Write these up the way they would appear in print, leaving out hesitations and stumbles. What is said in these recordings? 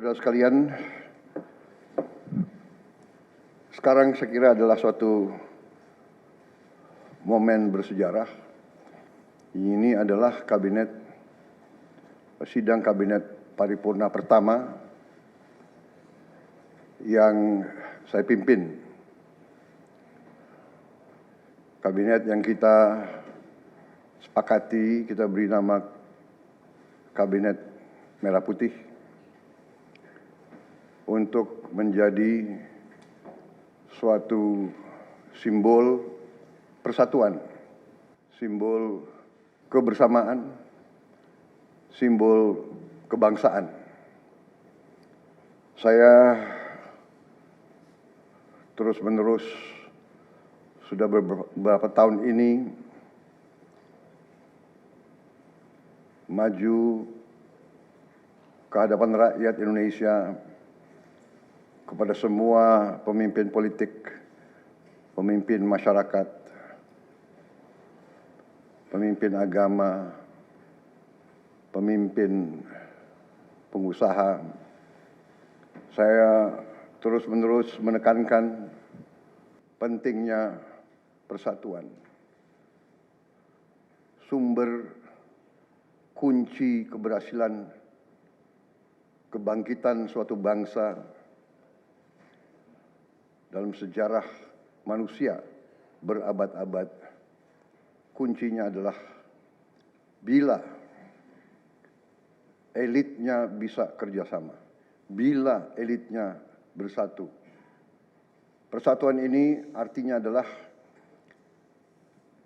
Saudara-saudara sekalian, sekarang saya kira adalah suatu momen bersejarah. Ini adalah sidang kabinet paripurna pertama yang saya pimpin. Kabinet yang kita sepakati, kita beri nama Kabinet Merah Putih, untuk menjadi suatu simbol persatuan, simbol kebersamaan, simbol kebangsaan. Saya terus-menerus sudah beberapa tahun ini maju ke hadapan rakyat Indonesia, kepada semua pemimpin politik, pemimpin masyarakat, pemimpin agama, pemimpin pengusaha. Saya terus-menerus menekankan pentingnya persatuan. Sumber kunci keberhasilan kebangkitan suatu bangsa dalam sejarah manusia berabad-abad, kuncinya adalah bila elitnya bisa kerjasama, bila elitnya bersatu. Persatuan ini artinya adalah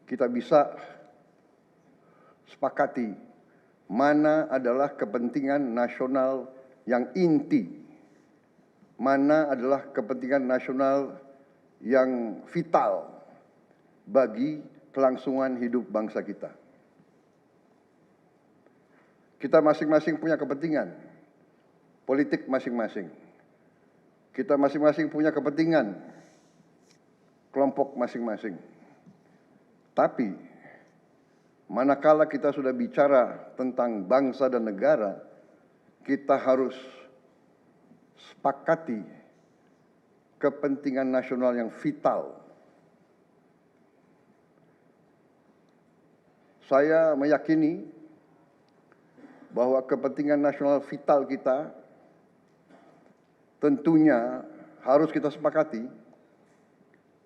kita bisa sepakati mana adalah kepentingan nasional yang inti, mana adalah kepentingan nasional yang vital bagi kelangsungan hidup bangsa kita. Kita masing-masing punya kepentingan politik masing-masing. Kita masing-masing punya kepentingan kelompok masing-masing. Tapi manakala kita sudah bicara tentang bangsa dan negara, kita harus sepakati kepentingan nasional yang vital. Saya meyakini bahwa kepentingan nasional vital kita tentunya harus kita sepakati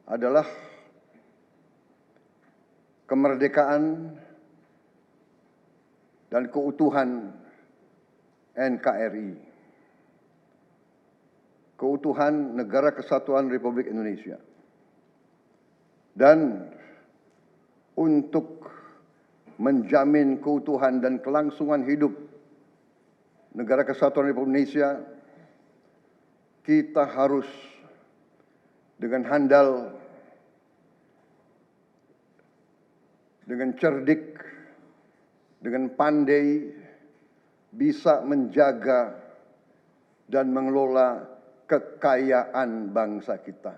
adalah kemerdekaan dan keutuhan NKRI. Keutuhan Negara Kesatuan Republik Indonesia. Dan untuk menjamin keutuhan dan kelangsungan hidup Negara Kesatuan Republik Indonesia, kita harus dengan handal, dengan cerdik, dengan pandai bisa menjaga dan mengelola kekayaan bangsa kita.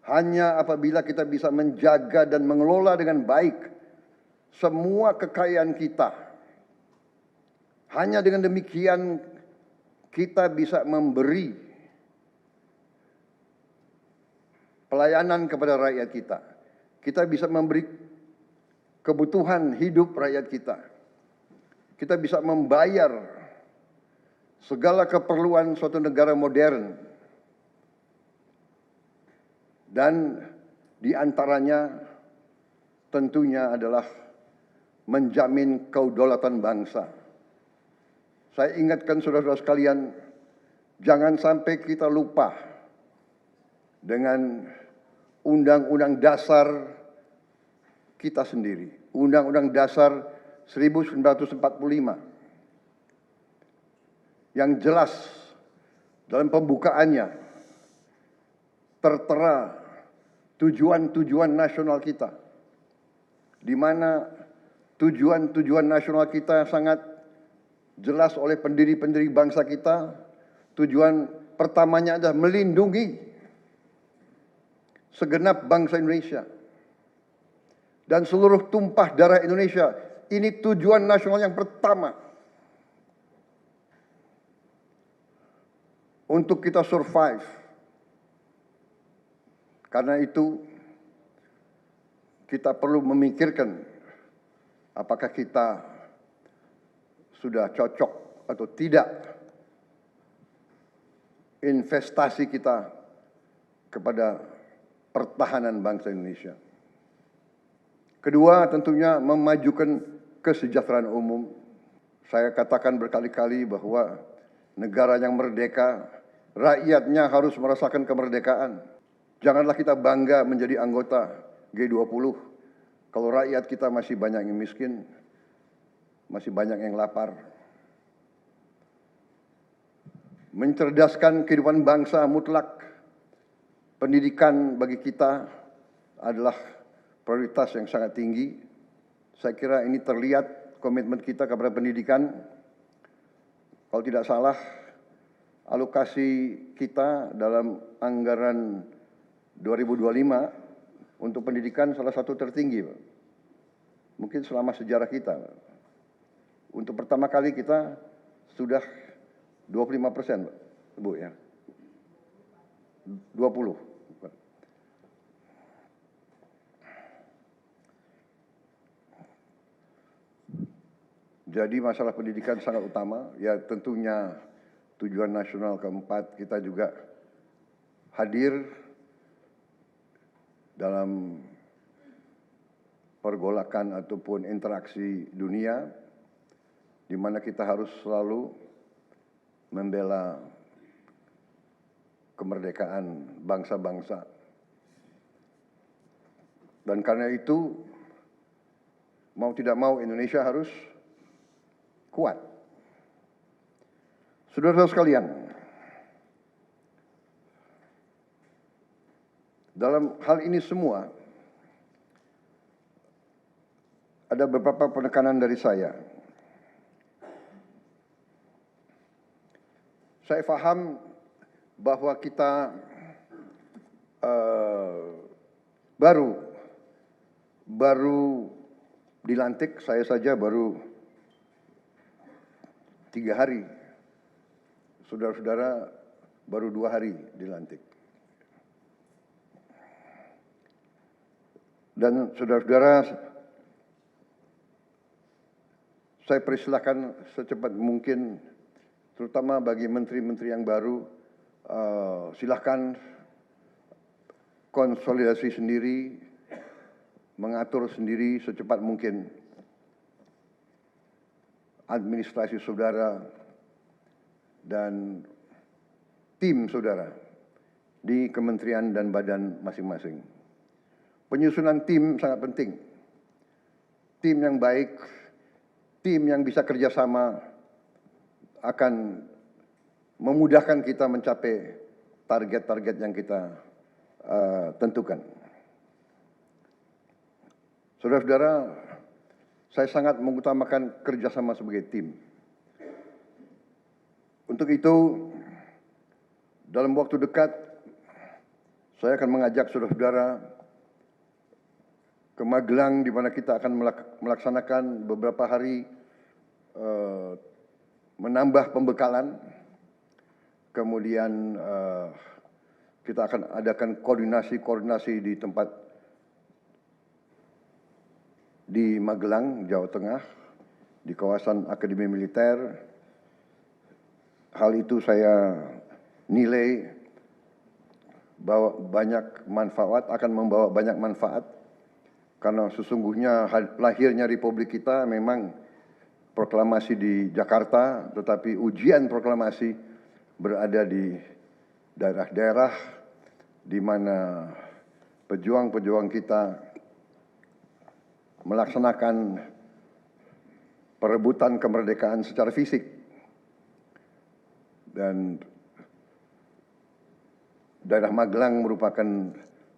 Hanya apabila kita bisa menjaga dan mengelola dengan baik semua kekayaan kita, hanya dengan demikian kita bisa memberi pelayanan kepada rakyat kita. Kita bisa memberi kebutuhan hidup rakyat kita. Kita bisa membayar segala keperluan suatu negara modern, dan diantaranya tentunya adalah menjamin kedaulatan bangsa. Saya ingatkan saudara-saudara sekalian, jangan sampai kita lupa dengan Undang-Undang Dasar kita sendiri, Undang-Undang Dasar 1945. Yang jelas dalam pembukaannya tertera tujuan-tujuan nasional kita, di mana tujuan-tujuan nasional kita sangat jelas oleh pendiri-pendiri bangsa kita. Tujuan pertamanya adalah melindungi segenap bangsa Indonesia dan seluruh tumpah darah Indonesia. Ini tujuan nasional yang pertama. untuk kita survive. Karena itu kita perlu memikirkan apakah kita sudah cocok atau tidak investasi kita kepada pertahanan bangsa Indonesia. Kedua, tentunya memajukan kesejahteraan umum. Saya katakan berkali-kali bahwa negara yang merdeka, rakyatnya harus merasakan kemerdekaan. Janganlah kita bangga menjadi anggota G20 kalau rakyat kita masih banyak yang miskin, masih banyak yang lapar. Mencerdaskan kehidupan bangsa mutlak. Pendidikan bagi kita adalah prioritas yang sangat tinggi. Saya kira ini terlihat komitmen kita kepada pendidikan. Kalau tidak salah, alokasi kita dalam anggaran 2025 untuk pendidikan salah satu tertinggi, Pak. Mungkin selama sejarah kita, Pak. Untuk pertama kali kita sudah 25%, Pak, Bu, ya. 20. Jadi masalah pendidikan sangat utama. Ya tentunya tujuan nasional keempat kita juga hadir dalam pergolakan ataupun interaksi dunia, di mana kita harus selalu membela kemerdekaan bangsa-bangsa. Dan karena itu, mau tidak mau Indonesia harus kuat. Saudara-saudara sekalian, dalam hal ini semua, ada beberapa penekanan dari saya. Saya paham bahwa kita baru dilantik, saya saja baru 3 hari, saudara-saudara baru 2 hari dilantik. Dan saudara-saudara, saya persilahkan secepat mungkin, terutama bagi menteri-menteri yang baru, silahkan konsolidasi sendiri, mengatur sendiri secepat mungkin administrasi saudara dan tim saudara di kementerian dan badan masing-masing. Penyusunan tim sangat penting. Tim yang baik, tim yang bisa kerjasama akan memudahkan kita mencapai target-target yang kita tentukan. Saudara-saudara, saya sangat mengutamakan kerjasama sebagai tim. Untuk itu, dalam waktu dekat, saya akan mengajak saudara-saudara ke Magelang, di mana kita akan melaksanakan beberapa hari menambah pembekalan. Kemudian kita akan adakan koordinasi di tempat di Magelang, Jawa Tengah, di kawasan Akademi Militer. Hal itu saya nilai bahwa akan membawa banyak manfaat, karena sesungguhnya lahirnya Republik kita memang proklamasi di Jakarta, tetapi ujian proklamasi berada di daerah-daerah di mana pejuang-pejuang kita melaksanakan perebutan kemerdekaan secara fisik. Dan daerah Magelang merupakan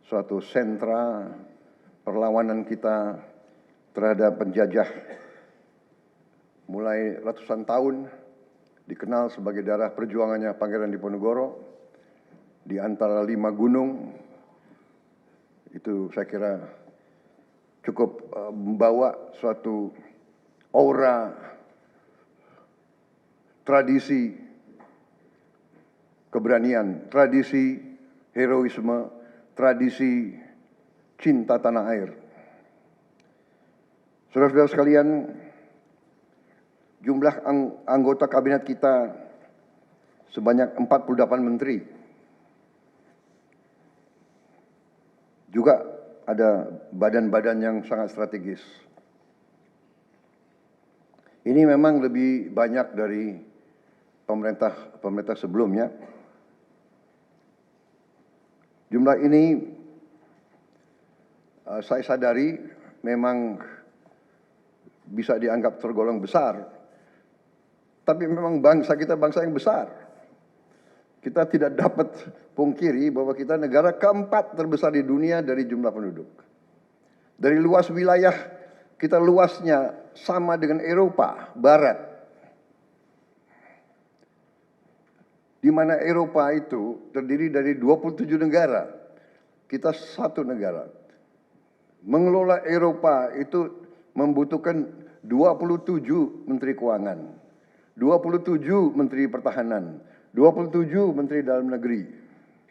suatu sentra perlawanan kita terhadap penjajah. Mulai ratusan tahun dikenal sebagai daerah perjuangannya Pangeran Diponegoro. Di antara 5 gunung, itu saya kira cukup membawa suatu aura tradisi keberanian, tradisi heroisme, tradisi cinta tanah air. Saudara-saudara sekalian, jumlah anggota kabinet kita sebanyak 48 menteri. Juga ada badan-badan yang sangat strategis. Ini memang lebih banyak dari pemerintah sebelumnya. Jumlah ini saya sadari memang bisa dianggap tergolong besar. Tapi memang bangsa kita bangsa yang besar. Kita tidak dapat pungkiri bahwa kita negara keempat terbesar di dunia dari jumlah penduduk. Dari luas wilayah, kita luasnya sama dengan Eropa Barat. Di mana Eropa itu terdiri dari 27 negara. Kita satu negara. Mengelola Eropa itu membutuhkan 27 menteri keuangan, 27 menteri pertahanan, 27 menteri dalam negeri.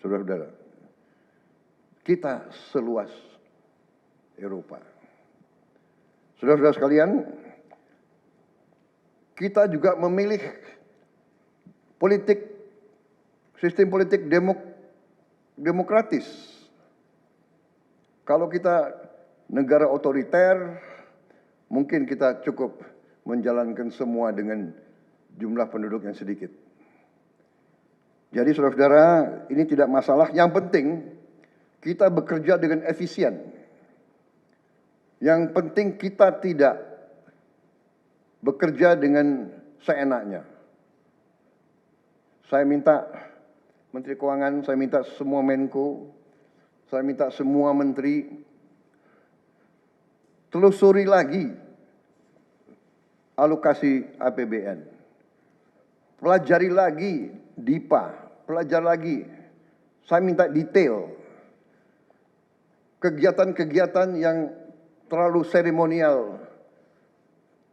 Saudara-saudara, kita seluas Eropa. Saudara-saudara sekalian, kita juga memilih sistem politik demokratis. Kalau kita negara otoriter, mungkin kita cukup menjalankan semua dengan jumlah penduduk yang sedikit. Jadi saudara-saudara, ini tidak masalah. Yang penting kita bekerja dengan efisien. Yang penting kita tidak bekerja dengan seenaknya. Saya minta Menteri Keuangan, saya minta semua Menko, saya minta semua menteri telusuri lagi alokasi APBN. Pelajari lagi DIPA, pelajari lagi. Saya minta detail. Kegiatan-kegiatan yang terlalu seremonial,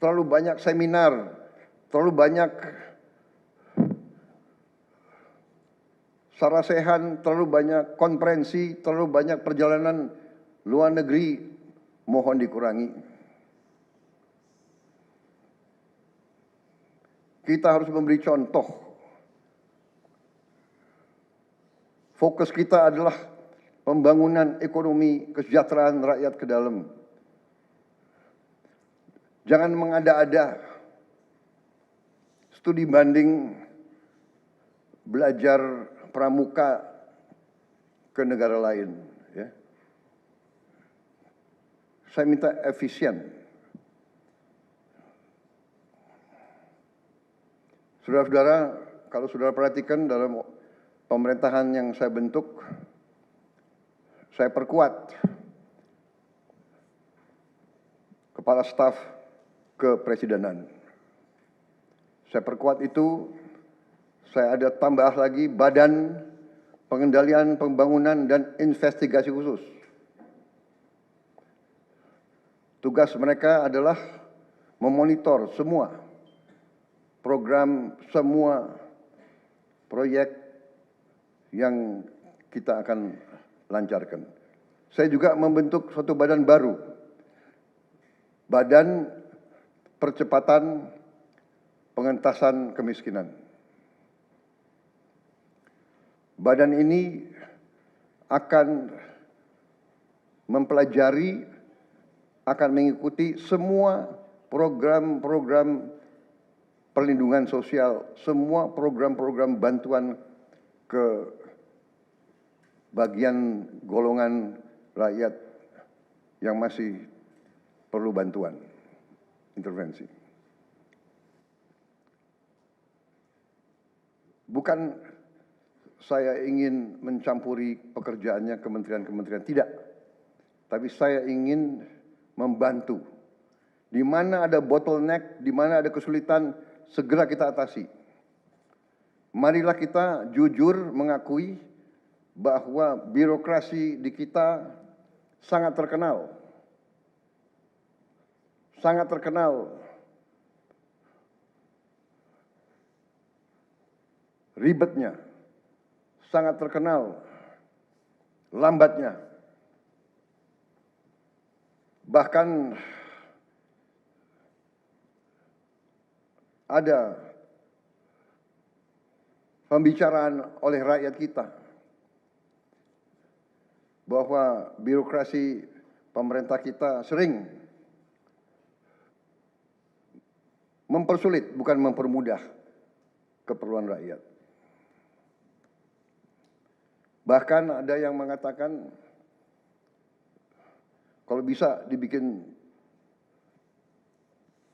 terlalu banyak seminar, terlalu banyak sarasehan, terlalu banyak konferensi, terlalu banyak perjalanan luar negeri, mohon dikurangi. Kita harus memberi contoh. Fokus kita adalah pembangunan ekonomi, kesejahteraan rakyat ke dalam. Jangan mengada-ada. Studi banding belajar pramuka ke negara lain. Ya. Saya minta efisien. Saudara-saudara, kalau saudara perhatikan dalam pemerintahan yang saya bentuk, saya perkuat kepala staf kepresidenan. Saya perkuat itu, saya ada tambah lagi Badan Pengendalian Pembangunan dan Investigasi Khusus. Tugas mereka adalah memonitor semua program, semua proyek yang kita akan lancarkan. Saya juga membentuk suatu badan baru, Badan Percepatan Pengentasan Kemiskinan. Badan ini akan mempelajari, akan mengikuti semua program-program perlindungan sosial, semua program-program bantuan ke bagian golongan rakyat yang masih perlu bantuan, intervensi. Bukan saya ingin mencampuri pekerjaannya kementerian-kementerian, tidak. Tapi saya ingin membantu. Di mana ada bottleneck, di mana ada kesulitan, segera kita atasi. Marilah kita jujur mengakui bahwa birokrasi di kita sangat terkenal. Sangat terkenal. Ribetnya, sangat terkenal lambatnya. Bahkan ada pembicaraan oleh rakyat kita bahwa birokrasi pemerintah kita sering mempersulit, bukan mempermudah keperluan rakyat. Bahkan ada yang mengatakan kalau bisa dibikin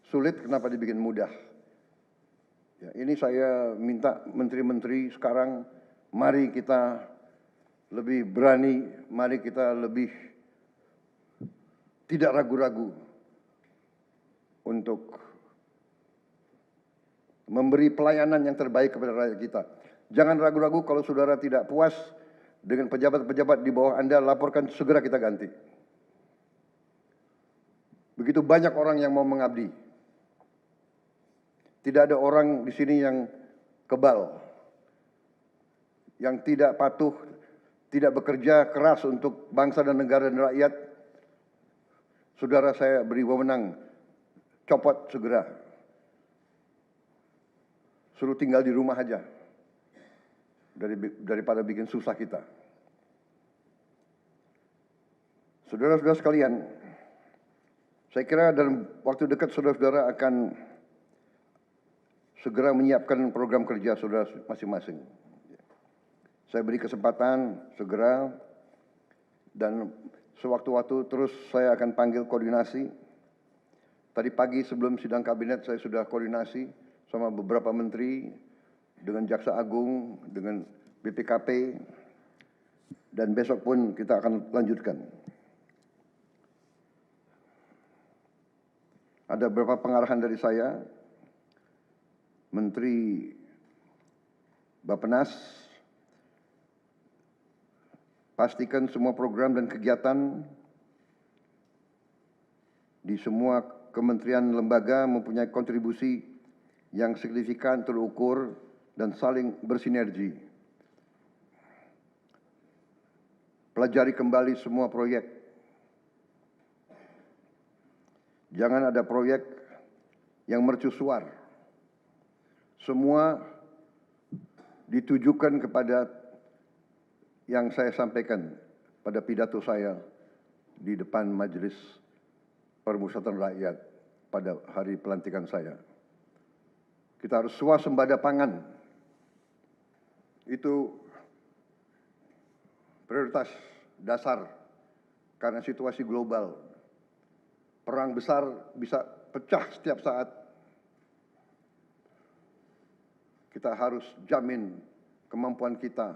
sulit, kenapa dibikin mudah? Ya, ini saya minta menteri-menteri sekarang, mari kita lebih berani, mari kita lebih tidak ragu-ragu untuk memberi pelayanan yang terbaik kepada rakyat kita. Jangan ragu-ragu, kalau saudara tidak puas dengan pejabat-pejabat di bawah Anda, laporkan, segera kita ganti. Begitu banyak orang yang mau mengabdi. Tidak ada orang di sini yang kebal, yang tidak patuh, tidak bekerja keras untuk bangsa dan negara dan rakyat. Saudara, saya beri wewenang, copot segera. Suruh tinggal di rumah aja, daripada bikin susah kita. Saudara-saudara sekalian, saya kira dalam waktu dekat saudara-saudara akan segera menyiapkan program kerja saudara masing-masing. Saya beri kesempatan segera, dan sewaktu-waktu terus saya akan panggil koordinasi. Tadi pagi sebelum sidang kabinet saya sudah koordinasi sama beberapa menteri, dengan Jaksa Agung, dengan BPKP, dan besok pun kita akan lanjutkan. Ada beberapa pengarahan dari saya, Menteri Bappenas, pastikan semua program dan kegiatan di semua kementerian lembaga mempunyai kontribusi yang signifikan, terukur, dan saling bersinergi. Pelajari kembali semua proyek. Jangan ada proyek yang mercusuar. Semua ditujukan kepada yang saya sampaikan pada pidato saya di depan Majelis Permusyawaratan Rakyat pada hari pelantikan saya. Kita harus swasembada pangan. Itu prioritas dasar karena situasi global. Perang besar bisa pecah setiap saat. Kita harus jamin kemampuan kita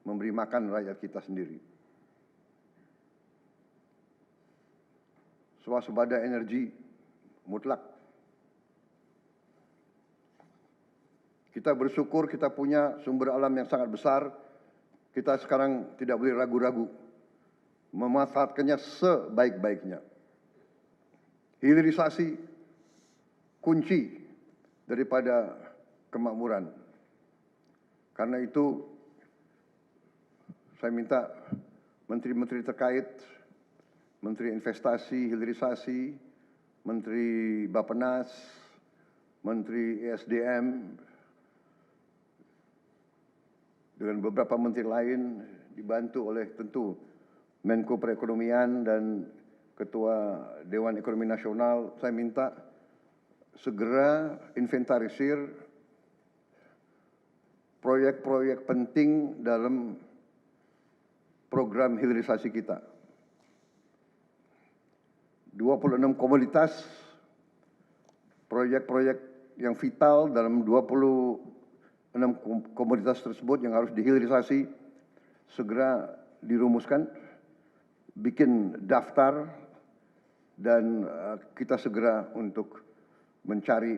memberi makan rakyat kita sendiri. Swasembada energi mutlak. Kita bersyukur kita punya sumber alam yang sangat besar. Kita sekarang tidak boleh ragu-ragu memanfaatkannya sebaik-baiknya. Hilirisasi kunci daripada kemakmuran. Karena itu saya minta menteri-menteri terkait, Menteri Investasi, Hilirisasi, Menteri Bappenas, Menteri ESDM, dengan beberapa menteri lain, dibantu oleh tentu Menko Perekonomian dan Ketua Dewan Ekonomi Nasional, saya minta segera inventarisir proyek-proyek penting dalam program hilirisasi kita. 26 komoditas, proyek-proyek yang vital dalam 26 komoditas tersebut yang harus dihilirisasi segera dirumuskan, bikin daftar, dan kita segera untuk mencari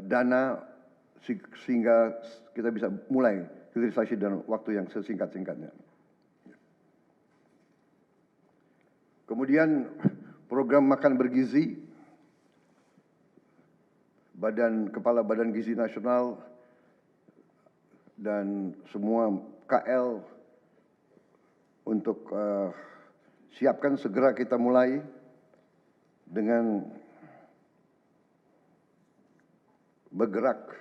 dana sehingga kita bisa mulai hilirisasi dalam waktu yang sesingkat-singkatnya. Kemudian program makan bergizi, Kepala Badan Gizi Nasional dan semua KL untuk siapkan segera kita mulai dengan bergerak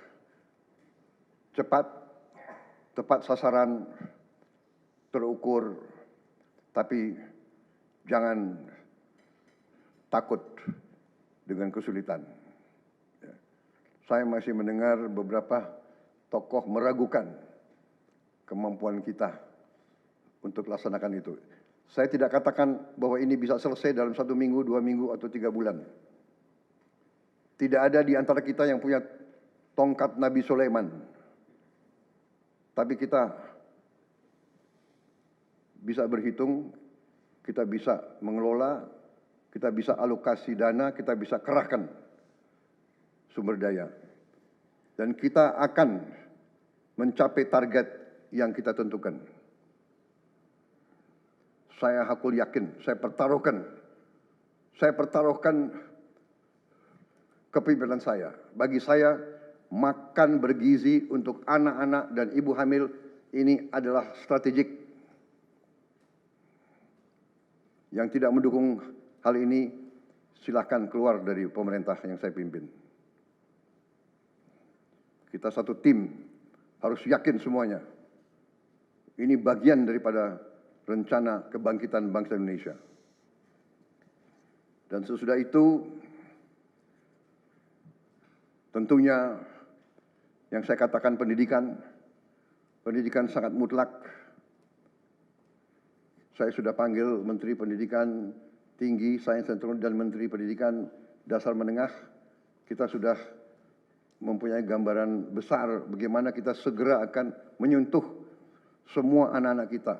cepat, tepat sasaran, terukur, tapi jangan takut dengan kesulitan. Saya masih mendengar beberapa tokoh meragukan kemampuan kita untuk laksanakan itu. Saya tidak katakan bahwa ini bisa selesai dalam 1 minggu, 2 minggu, atau 3 bulan. Tidak ada di antara kita yang punya tongkat Nabi Sulaiman. Tapi kita bisa berhitung, kita bisa mengelola, kita bisa alokasi dana, kita bisa kerahkan sumber daya. Dan kita akan mencapai target yang kita tentukan. Saya hakul yakin, saya pertaruhkan kepemimpinan saya. Bagi saya, makan bergizi untuk anak-anak dan ibu hamil ini adalah strategik. Yang tidak mendukung hal ini, silakan keluar dari pemerintah yang saya pimpin. Kita satu tim, harus yakin semuanya. Ini bagian daripada rencana kebangkitan bangsa Indonesia. Dan sesudah itu, tentunya yang saya katakan pendidikan sangat mutlak. Saya sudah panggil Menteri Pendidikan Tinggi, Sains dan Teknologi dan Menteri Pendidikan Dasar Menengah. Kita sudah mempunyai gambaran besar bagaimana kita segera akan menyentuh semua anak-anak kita.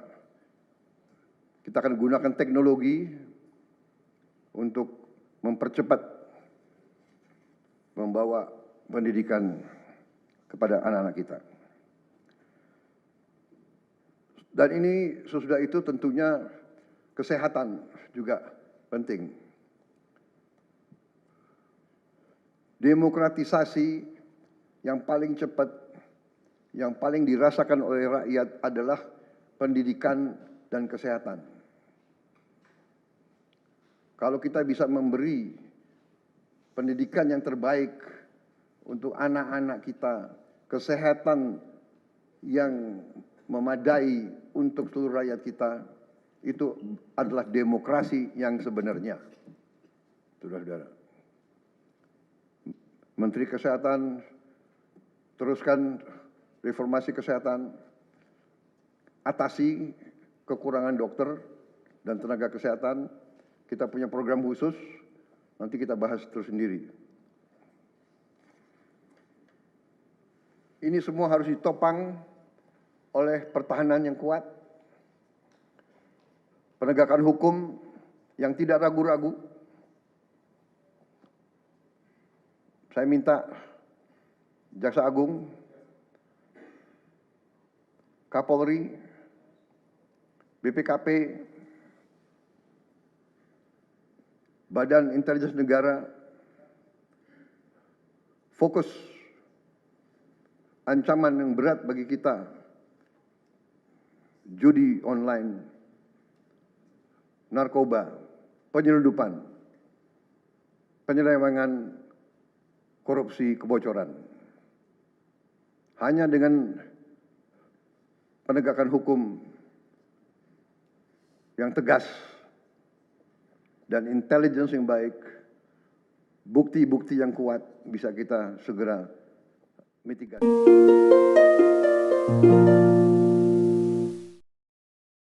Kita akan gunakan teknologi untuk mempercepat membawa pendidikan kepada anak-anak kita. Dan ini sesudah itu tentunya kesehatan juga penting. Demokratisasi yang paling cepat, yang paling dirasakan oleh rakyat adalah pendidikan dan kesehatan. Kalau kita bisa memberi pendidikan yang terbaik untuk anak-anak kita, kesehatan yang memadai untuk seluruh rakyat kita, itu adalah demokrasi yang sebenarnya. Saudara-saudara. Menteri Kesehatan, teruskan reformasi kesehatan, atasi kekurangan dokter dan tenaga kesehatan. Kita punya program khusus, nanti kita bahas tersendiri. Ini semua harus ditopang oleh pertahanan yang kuat, penegakan hukum yang tidak ragu-ragu. Saya minta Jaksa Agung, Kapolri, BPKP, Badan Intelijen Negara fokus ancaman yang berat bagi kita, judi online, narkoba, penyelundupan, penyelewengan, korupsi, kebocoran. Hanya dengan penegakan hukum yang tegas dan intelligence yang baik, bukti-bukti yang kuat bisa kita segera mitigasi.